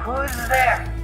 Who's there?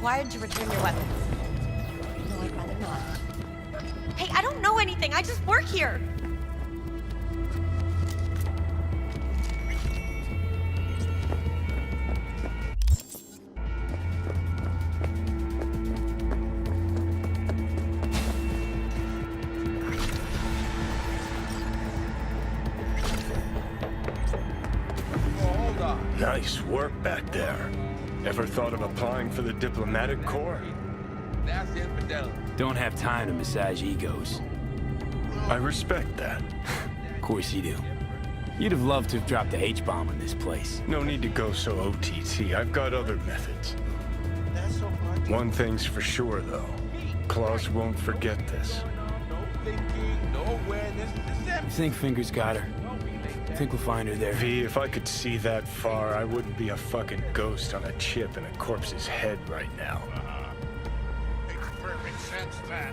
required to return your weapons. No, I'd rather not. Hey, I don't know anything. I just work here. Nice work back there. Ever thought of applying for the diplomatic corps? That's infidelity. Don't have time to massage egos. I respect that. Of course you do. You'd have loved to have dropped the H-bomb on this place. No need to go so OTT. I've got other methods. That's so much. One thing's for sure, though. Claus won't forget this. No thinking, no awareness, You think Fingers got her? Think we'll find her there? V, if I could see that far, I wouldn't be a fucking ghost on a chip in a corpse's head right now. Makes perfect sense, that.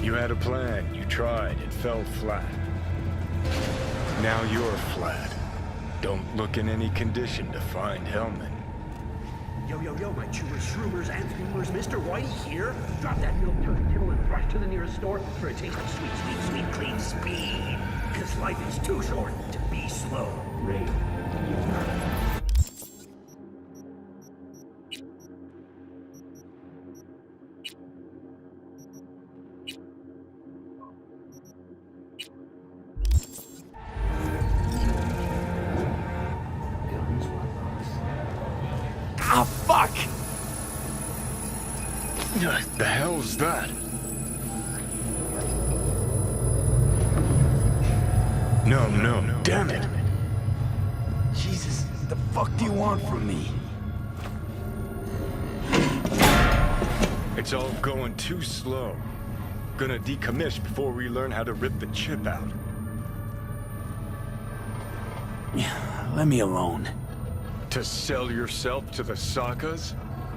You had a plan, you tried, it fell flat. Now you're flat. Don't look in any condition to find Hellman. Yo, my chewers, shroomers, and throomers, Mr. Whitey here. Drop that milk toast kibble and rush to the nearest store for a taste of sweet, clean speed. Because life is too short to be slow. Ray. Ah, fuck! The hell's that? No, damn it. Jesus, what the fuck do you want from me? It's all going too slow. Gonna decommission before we learn how to rip the chip out. Let me alone. To sell yourself to the Sakas?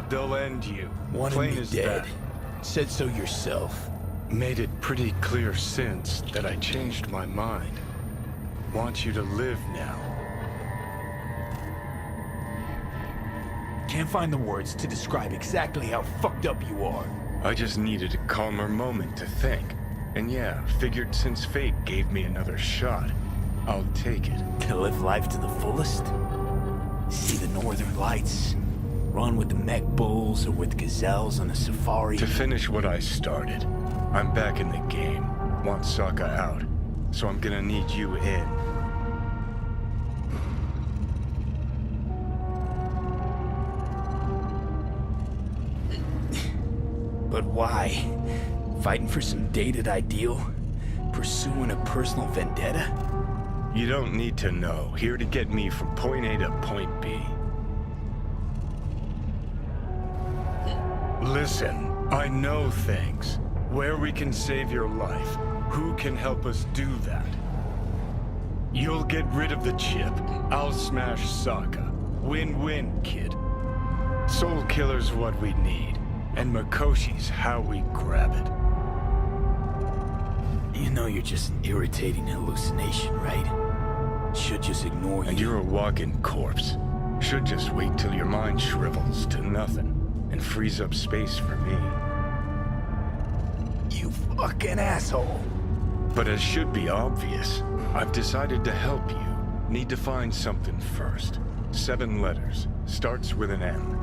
They'll end you. Wanted Plain me as dead. that. Said so yourself. Made it pretty clear since that I changed my mind. Want you to live now. Can't find the words to describe exactly how fucked up you are. I just needed a calmer moment to think. And yeah, figured since fate gave me another shot, I'll take it. To live life to the fullest? See the northern lights? Run with the mech bulls or with gazelles on a safari? To finish what I started, I'm back in the game. Want Sokka out, so I'm gonna need you in. But why? Fighting for some dated ideal? Pursuing a personal vendetta? You don't need to know. Here to get me from point A to point B. Listen, I know things. Where we can save your life. Who can help us do that? You'll get rid of the chip. I'll smash Sokka. Win-win, kid. Soul Killer's what we need. And Makoshi's how we grab it. You know you're just an irritating hallucination, right? Should just ignore you. And you're a walking corpse. Should just wait till your mind shrivels to nothing and frees up space for me. You fucking asshole. But as should be obvious, I've decided to help you. Need to find something first. 7 letters. Starts with an M.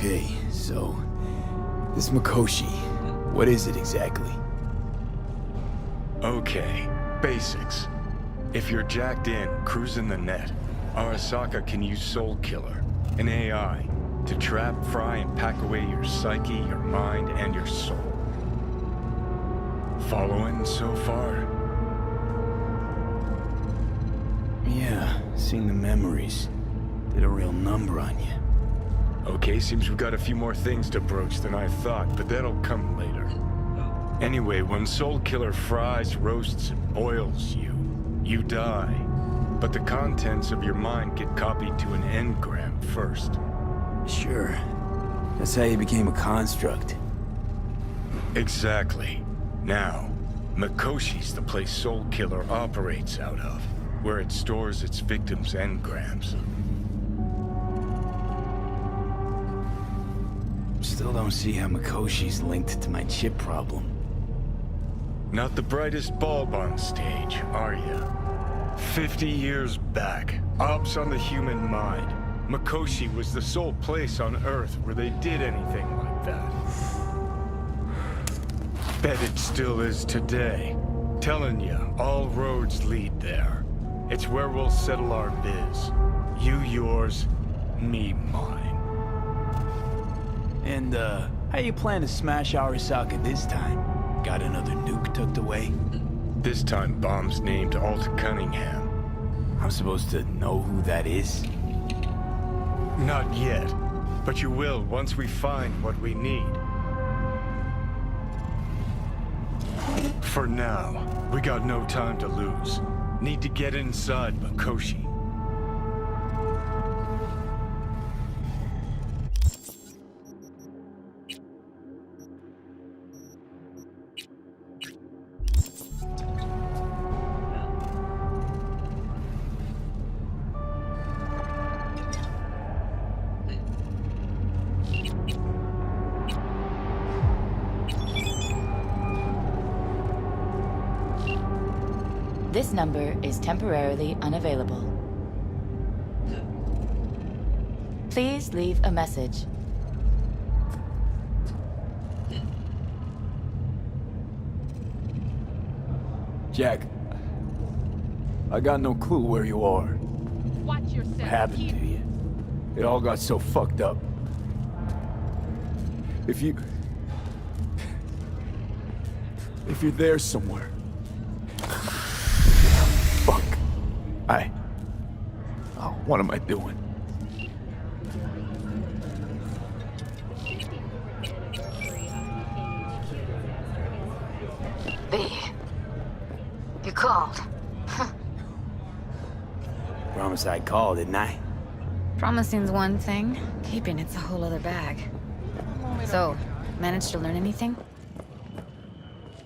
Okay, so... this Mikoshi, what is it exactly? Okay, basics. If you're jacked in, cruising the net, Arasaka can use Soul Killer, an AI, to trap, fry, and pack away your psyche, your mind, and your soul. Following so far? Yeah, seeing the memories. Did a real number on you. Okay, seems we've got a few more things to broach than I thought, but that'll come later. Anyway, when Soul Killer fries, roasts, and boils you, you die. But the contents of your mind get copied to an engram first. Sure. That's how you became a construct. Exactly. Now, Mikoshi's the place Soul Killer operates out of, where it stores its victims' engrams. Still don't see how Mikoshi's linked to my chip problem. Not the brightest bulb on stage, are you? 50 years back, ops on the human mind. Mikoshi was the sole place on Earth where they did anything like that. Bet it still is today. Telling you, all roads lead there. It's where we'll settle our biz. You yours, me mine. And, how you plan to smash Arasaka this time? Got another nuke tucked away? This time bomb's named Alt Cunningham. I'm supposed to know who that is? Not yet, but you will once we find what we need. For now, we got no time to lose. Need to get inside Mikoshi. This number is temporarily unavailable. Please leave a message. Jack, I got no clue where you are. Watch yourself. What happened to you? It all got so fucked up. If you're there somewhere. Fuck. Oh, what am I doing? B. You called. Promise I'd call, didn't I? Promising's one thing, keeping it's a whole other bag. So, managed to learn anything?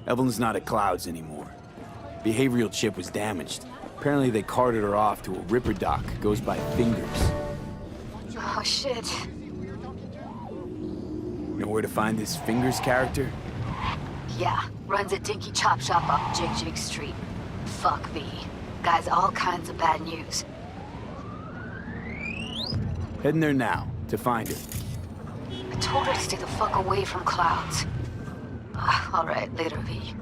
Evelyn's not at Clouds anymore. Behavioral chip was damaged. Apparently they carted her off to a ripper dock. Goes by Fingers. Oh, shit. You know where to find this Fingers character? Yeah, runs a dinky chop shop off Jig Street. Fuck me. Guy's all kinds of bad news. Heading there now, to find her. I told her to stay the fuck away from Clouds. All right, later, V.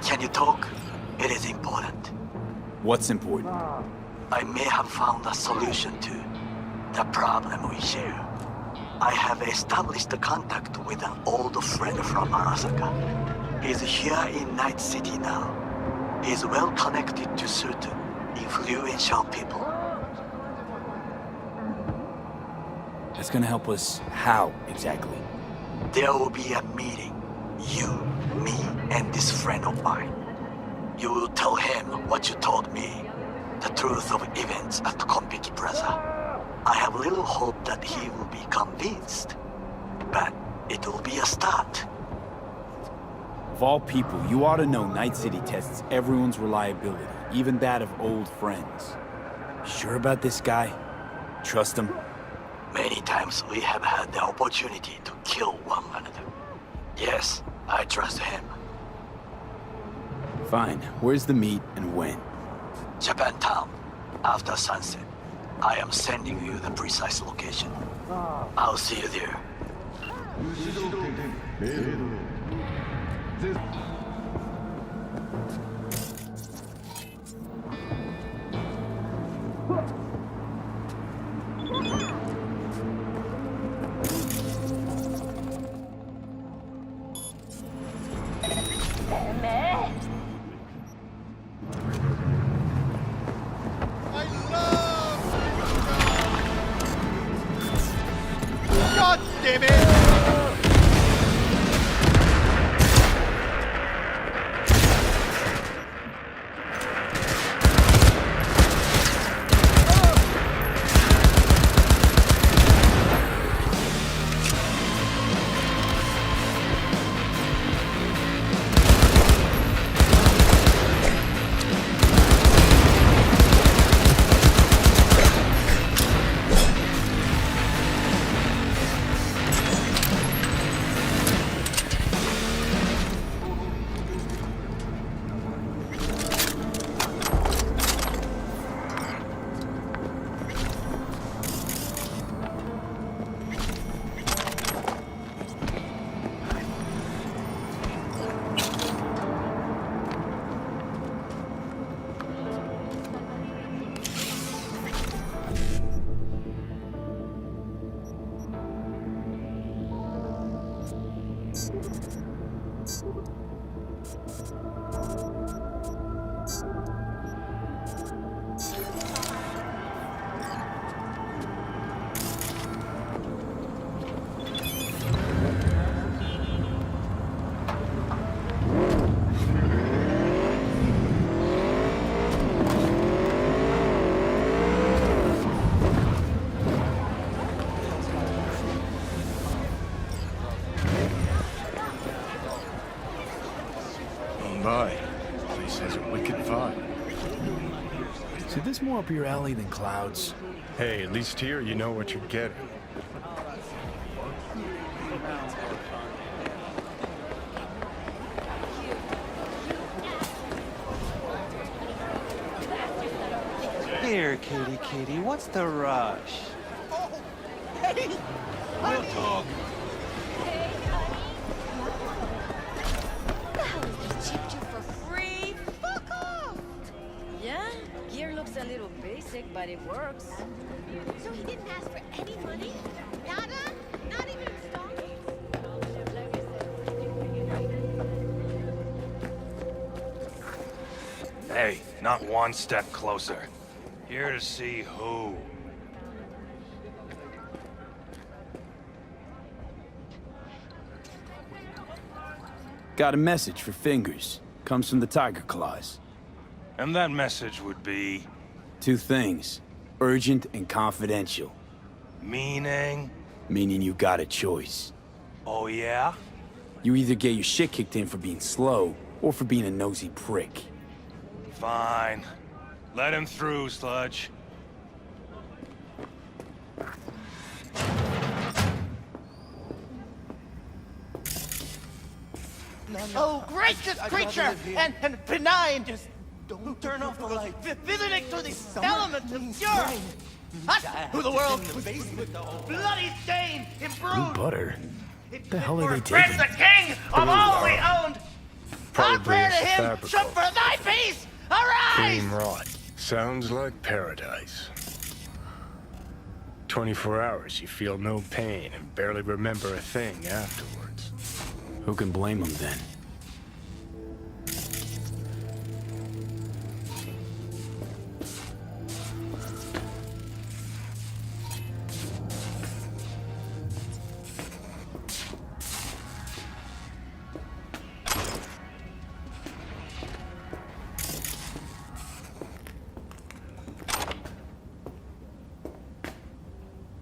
Can you talk? It is important. What's important? I may have found a solution to the problem we share. I have established a contact with an old friend from Arasaka. He's here in Night City now. He's well connected to certain influential people. That's gonna help us how, exactly? There will be a meeting. You, me, and this friend of mine. You will tell him what you told me. The truth of events at Konpeki Plaza. I have little hope that he will be convinced. But it will be a start. Of all people, you ought to know Night City tests everyone's reliability, even that of old friends. Sure about this guy? Trust him? Many times we have had the opportunity to kill one another. Yes, I trust him. Fine. Where's the meet and when? Japantown, after sunset. I am sending you the precise location. I'll see you there. God damn it! My, place has a wicked vibe. So this more up your alley than clouds? Hey, at least here you know what you're getting. Here, kitty, what's the rush? We'll talk. What the hell is this chip you for free? Fuck off! Yeah, gear looks a little basic, but it works. So he didn't ask for any money? Nada? Not even installments? Hey, not one step closer. Here to see who. Got a message for Fingers. Comes from the Tiger Claws. And that message would be... Two things. Urgent and confidential. meaning? Meaning you got a choice. Oh yeah? You either get your shit kicked in for being slow, or for being a nosy prick. Fine. Let him through, Sludge. Oh, gracious creature! And benign! Just don't turn off the light. Visiting to the elements of pure! Us, who the world bloody stain, Blue imbrued! butter? What the hell are they Prince taking? the king of all we owned! Our Probably prayer to a him fabrical. should for thy peace arise! Cream rot. Sounds like paradise. 24 hours, you feel no pain and barely remember a thing afterwards. Who can blame them then?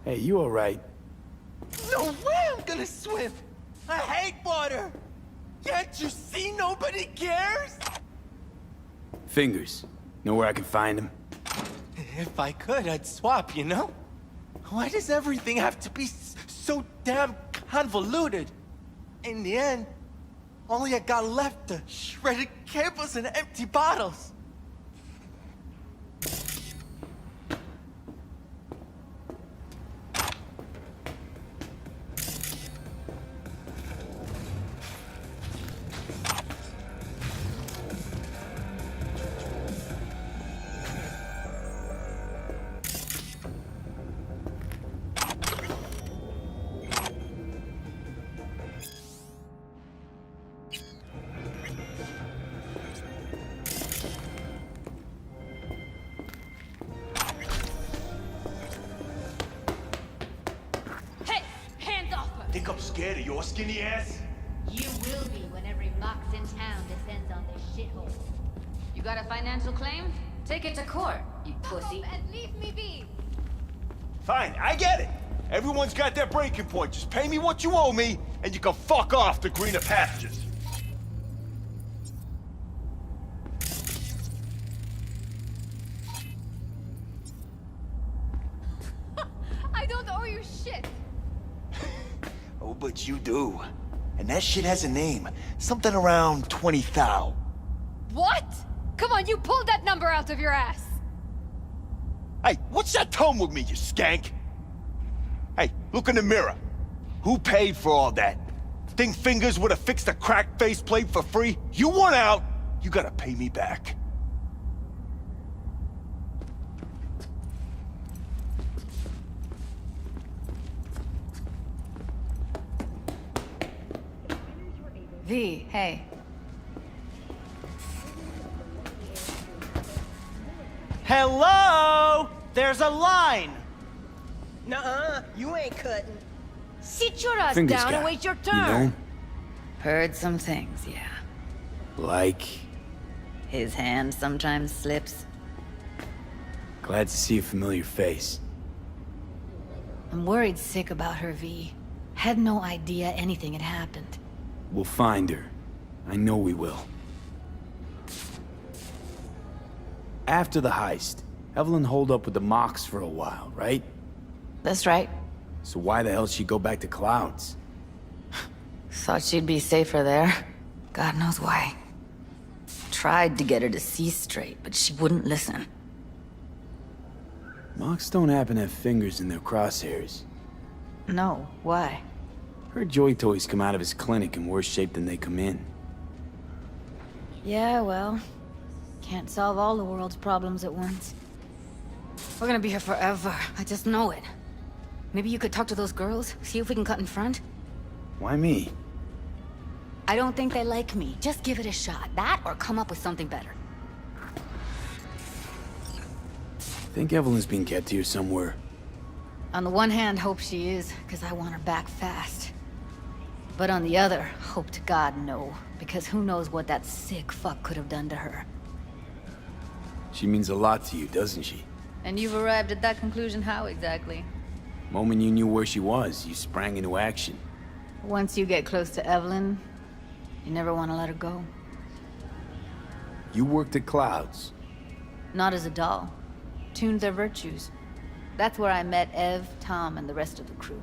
Hey, you alright? No way I'm gonna swim! I hate water! Can't you see nobody cares? Fingers. Know where I can find him? If I could, I'd swap, you know? Why does everything have to be so damn convoluted? In the end, all I got left are shredded cables and empty bottles. Think I'm scared of your skinny ass? You will be when every mox in town descends on this shithole. You got a financial claim? Take it to court, you pussy. And leave me be. Fine, I get it. Everyone's got their breaking point. Just pay me what you owe me, and you can fuck off to greener pastures. I don't owe you shit. Oh, but you do. And that shit has a name. Something around 20 thou. What? Come on, you pulled that number out of your ass. Hey, what's that tone with me, you skank? Hey, look in the mirror. Who paid for all that? Think Fingers would have fixed a cracked faceplate for free? You want out, you gotta pay me back. V, hey. Hello? There's a line! Nuh-uh, you ain't cutting. Sit your ass Fingers down guy, and wait your you turn. know? Heard some things, yeah. Like... His hand sometimes slips. Glad to see a familiar face. I'm worried sick about her, V. Had no idea anything had happened. We'll find her. I know we will. After the heist, Evelyn holed up with the Mox for a while, right? That's right. So why the hell did she go back to Clouds? Thought she'd be safer there. God knows why. Tried to get her to see straight, but she wouldn't listen. Mox don't happen to have fingers in their crosshairs. No, why? Heard Joy Toys come out of his clinic in worse shape than they come in. Yeah, well, can't solve all the world's problems at once. We're gonna be here forever, I just know it. Maybe you could talk to those girls, see if we can cut in front? Why me? I don't think they like me. Just give it a shot. That or come up with something better. Think Evelyn's being kept here somewhere. On the one hand, hope she is, because I want her back fast. But on the other, hope to God no, because who knows what that sick fuck could have done to her. She means a lot to you, doesn't she? And you've arrived at that conclusion how exactly? Moment you knew where she was, you sprang into action. Once you get close to Evelyn, you never want to let her go. You worked at Clouds. Not as a doll. Tuned their virtues. That's where I met Ev, Tom, and the rest of the crew.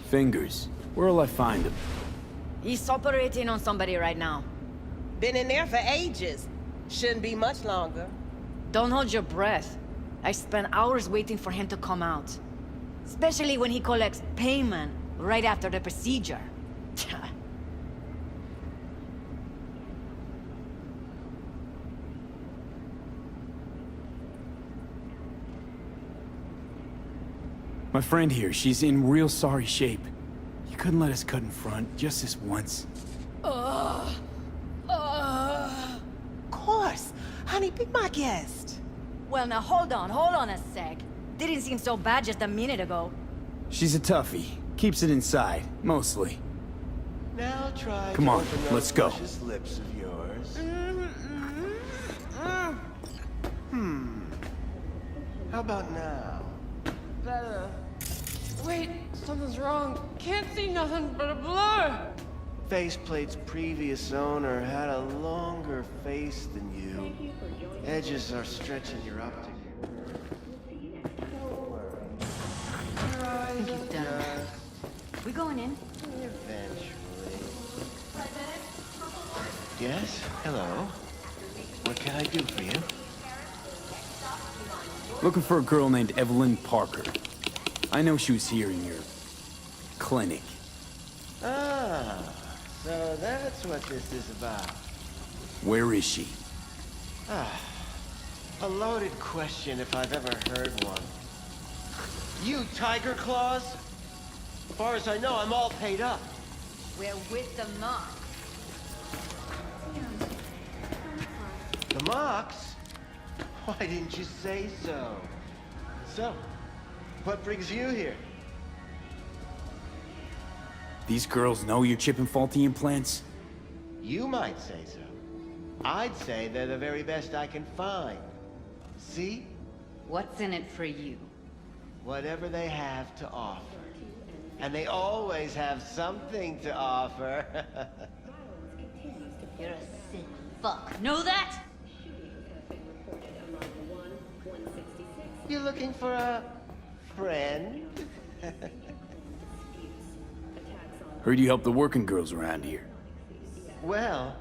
Fingers. Where'll I find him? He's operating on somebody right now. Been in there for ages. Shouldn't be much longer. Don't hold your breath. I spent hours waiting for him to come out. Especially when he collects payment right after the procedure. My friend here, she's in real sorry shape. You couldn't let us cut in front, just this once. Ugh. be my guest. Well, now hold on a sec. Didn't seem so bad just a minute ago. She's a toughie. Keeps it inside, mostly. Now try. Come to on, open let's those go. luscious lips of yours. How about now? Better. Wait, something's wrong. Can't see nothing but a blur. Faceplate's previous owner had a longer face than you. Edges are stretching your optic. I think you've done it. We going in? Eventually. Yes? Hello? What can I do for you? Looking for a girl named Evelyn Parker. I know she was here in your clinic. Ah, so that's what this is about. Where is she? Ah, a loaded question if I've ever heard one. You Tiger Claws? As far as I know, I'm all paid up. We're with the mob. The Mox? Why didn't you say so? So, what brings you here? These girls know you're chipping faulty implants? You might say so. I'd say they're the very best I can find. See? What's in it for you? Whatever they have to offer. And they always have something to offer. You're a sick fuck. Know that? You looking for a friend? Heard you help the working girls around here. Well,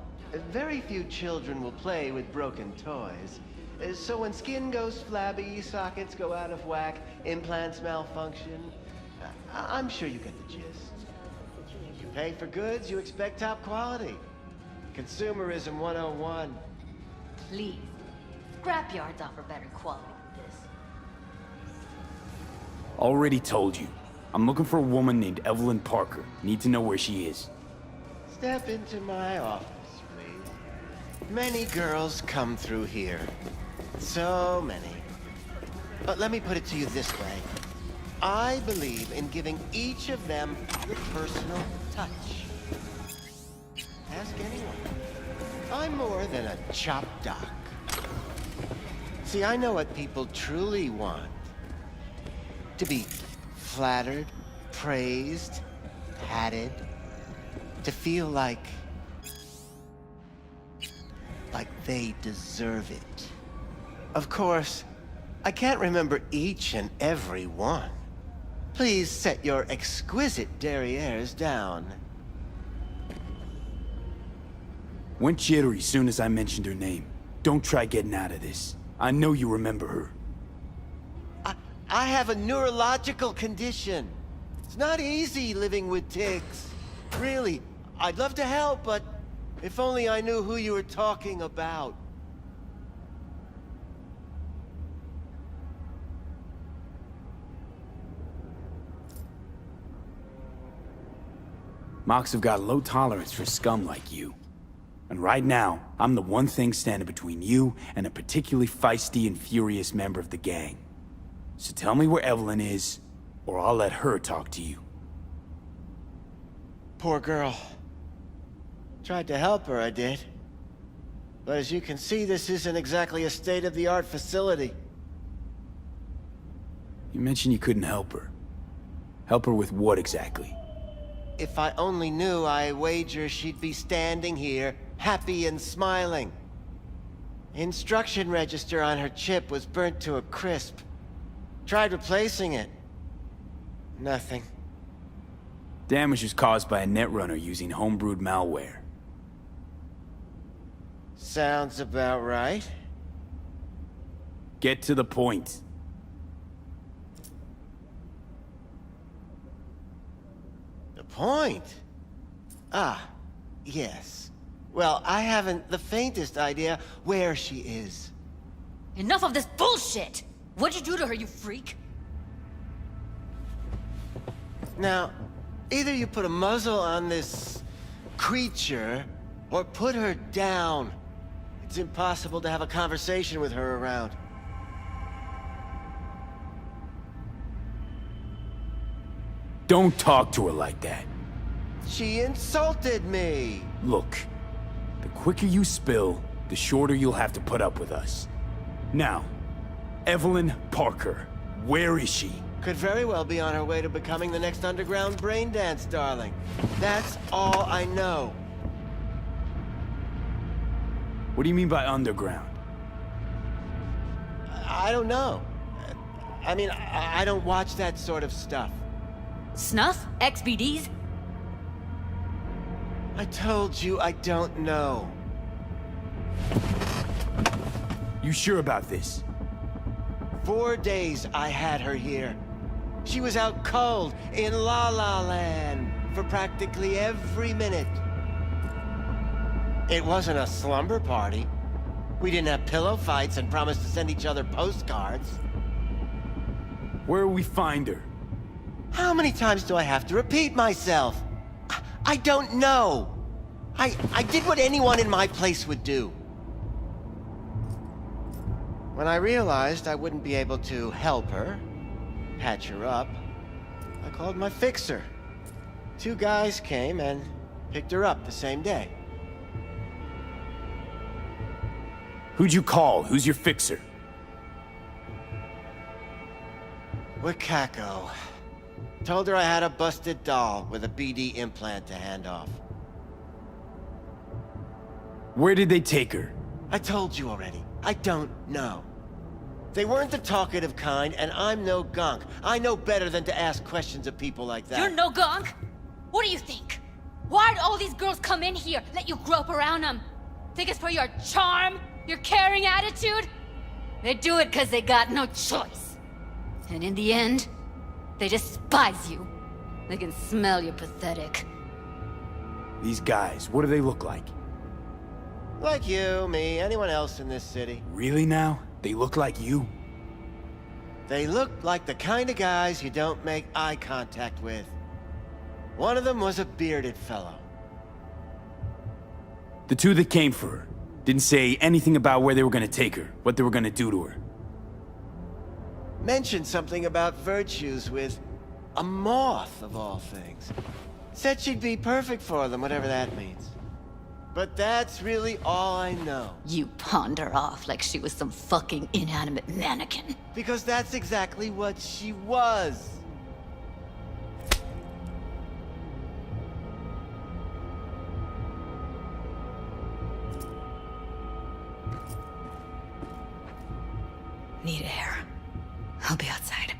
very few children will play with broken toys. So when skin goes flabby, sockets go out of whack, implants malfunction, I'm sure you get the gist. You pay for goods, you expect top quality. Consumerism 101. Please. Scrapyards offer better quality than this. Already told you. I'm looking for a woman named Evelyn Parker. Need to know where she is. Step into my office, please. Many girls come through here. So many. But let me put it to you this way. I believe in giving each of them the personal touch. Ask anyone. I'm more than a chop doc. See, I know what people truly want. To be flattered, praised, patted. To feel like they deserve it. Of course, I can't remember each and every one. Please set your exquisite derrieres down. Went jittery soon as I mentioned her name. Don't try getting out of this. I know you remember her. I have a neurological condition. It's not easy living with tics. Really, I'd love to help, but if only I knew who you were talking about. Mox have got low tolerance for scum like you. And right now, I'm the one thing standing between you and a particularly feisty and furious member of the gang. So tell me where Evelyn is, or I'll let her talk to you. Poor girl. Tried to help her, I did. But as you can see, this isn't exactly a state-of-the-art facility. You mentioned you couldn't help her. Help her with what exactly? If I only knew, I wager she'd be standing here, happy and smiling. Instruction register on her chip was burnt to a crisp. Tried replacing it. Nothing. Damage was caused by a netrunner using homebrewed malware. Sounds about right. Get to the point. The point? Ah, yes. Well, I haven't the faintest idea where she is. Enough of this bullshit! What'd you do to her, you freak? Now, either you put a muzzle on this creature, or put her down. It's impossible to have a conversation with her around. Don't talk to her like that. She insulted me! Look, the quicker you spill, the shorter you'll have to put up with us. Now, Evelyn Parker, where is she? Could very well be on her way to becoming the next underground brain dance darling. That's all I know. What do you mean by underground? I don't know. I mean, I don't watch that sort of stuff. Snuff? XBDs? I told you I don't know. You sure about this? 4 days I had her here. She was out cold in La La Land for practically every minute. It wasn't a slumber party. We didn't have pillow fights and promised to send each other postcards. Where will we find her? How many times do I have to repeat myself? I don't know. I did what anyone in my place would do. When I realized I wouldn't be able to help her, patch her up, I called my fixer. 2 guys came and picked her up the same day. Who'd you call? Who's your fixer? Wakako. Told her I had a busted doll with a BD implant to hand off. Where did they take her? I told you already. I don't know. They weren't the talkative kind, and I'm no gonk. I know better than to ask questions of people like that. You're no gonk? What do you think? Why'd all these girls come in here, let you grope around them? Think it's for your charm? Your caring attitude? They do it because they got no choice. And in the end, they despise you. They can smell you're pathetic. These guys, what do they look like? Like you, me, anyone else in this city. Really now? They look like you? They look like the kind of guys you don't make eye contact with. One of them was a bearded fellow. The 2 that came for her didn't say anything about where they were gonna take her, what they were gonna do to her. Mentioned something about virtues with a moth, of all things. Said she'd be perfect for them, whatever that means. But that's really all I know. You pawned her off like she was some fucking inanimate mannequin. Because that's exactly what she was. Need air. I'll be outside.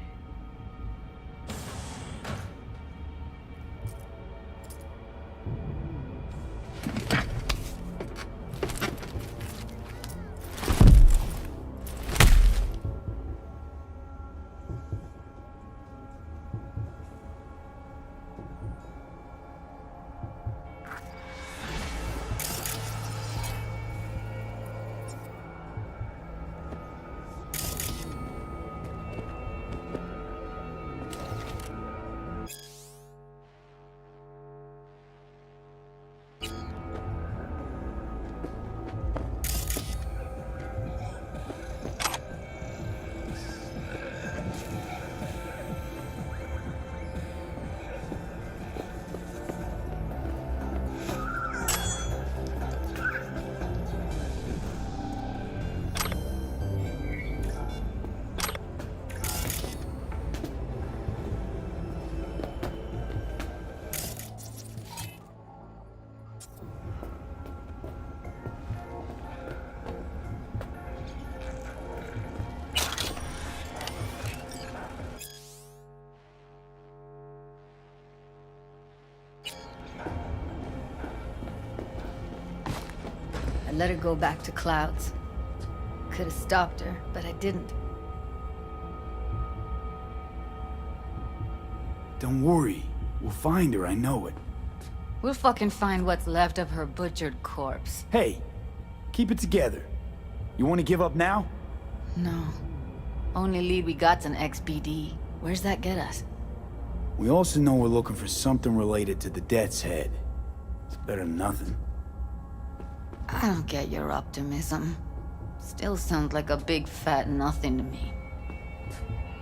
I let her go back to Clouds. Could have stopped her, but I didn't. Don't worry. We'll find her, I know it. We'll fucking find what's left of her butchered corpse. Hey, keep it together. You want to give up now? No. Only lead we got's an XBD. Where's that get us? We also know we're looking for something related to the Death's Head. It's better than nothing. I don't get your optimism. Still sounds like a big fat nothing to me.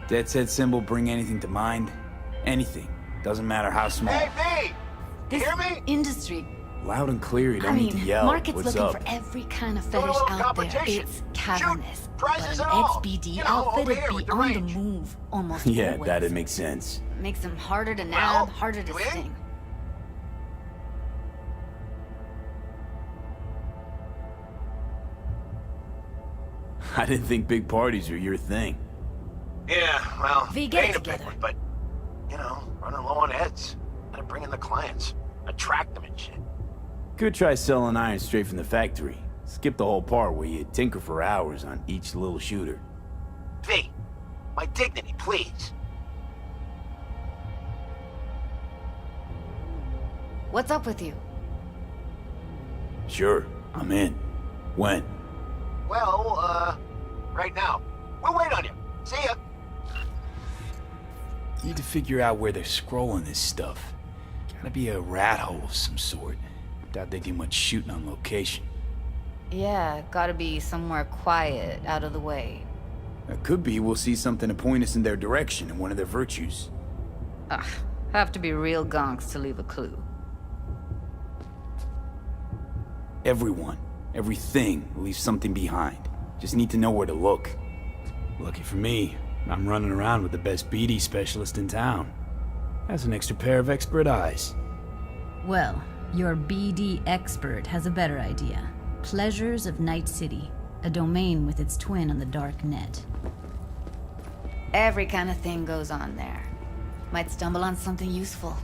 Dead set symbol bring anything to mind? Anything. Doesn't matter how small. Hey, B! You hear me? Industry. Loud and clear, you don't I need mean, to yell. market's What's looking up? for every kind of Doing a fetish little out there. competition. It's cavernous. Shoot, But prizes an and all. XBD You know, outfit over would here be with the on the range. move almost Yeah, always. that'd make sense. Makes them harder to Well, nab, harder to you in? sting. I didn't think big parties were your thing. Yeah, well, V, it get ain't it a big together. one, but, you know, running low on heads. Gotta bring in the clients. Attract them and shit. Could try selling iron straight from the factory. Skip the whole part where you tinker for hours on each little shooter. V, my dignity, please. What's up with you? Sure, I'm in. When? Well, right now. We'll wait on you. See ya. Need to figure out where they're scrolling this stuff. Gotta be a rat hole of some sort. Doubt they do much shooting on location. Yeah, gotta be somewhere quiet, out of the way. It could be we'll see something to point us in their direction in one of their virtues. Ugh, have to be real gonks to leave a clue. Everyone, everything leaves something behind. Just need to know where to look. Lucky for me, I'm running around with the best BD specialist in town. Has an extra pair of expert eyes. Well, your BD expert has a better idea. Pleasures of Night City, a domain with its twin on the dark net. Every kind of thing goes on there. Might stumble on something useful.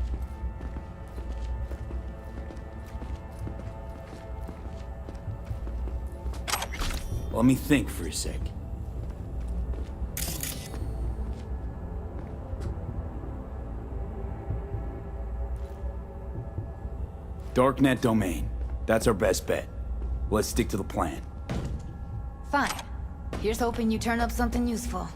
Let me think for a sec. Darknet domain. That's our best bet. Let's stick to the plan. Fine. Here's hoping you turn up something useful.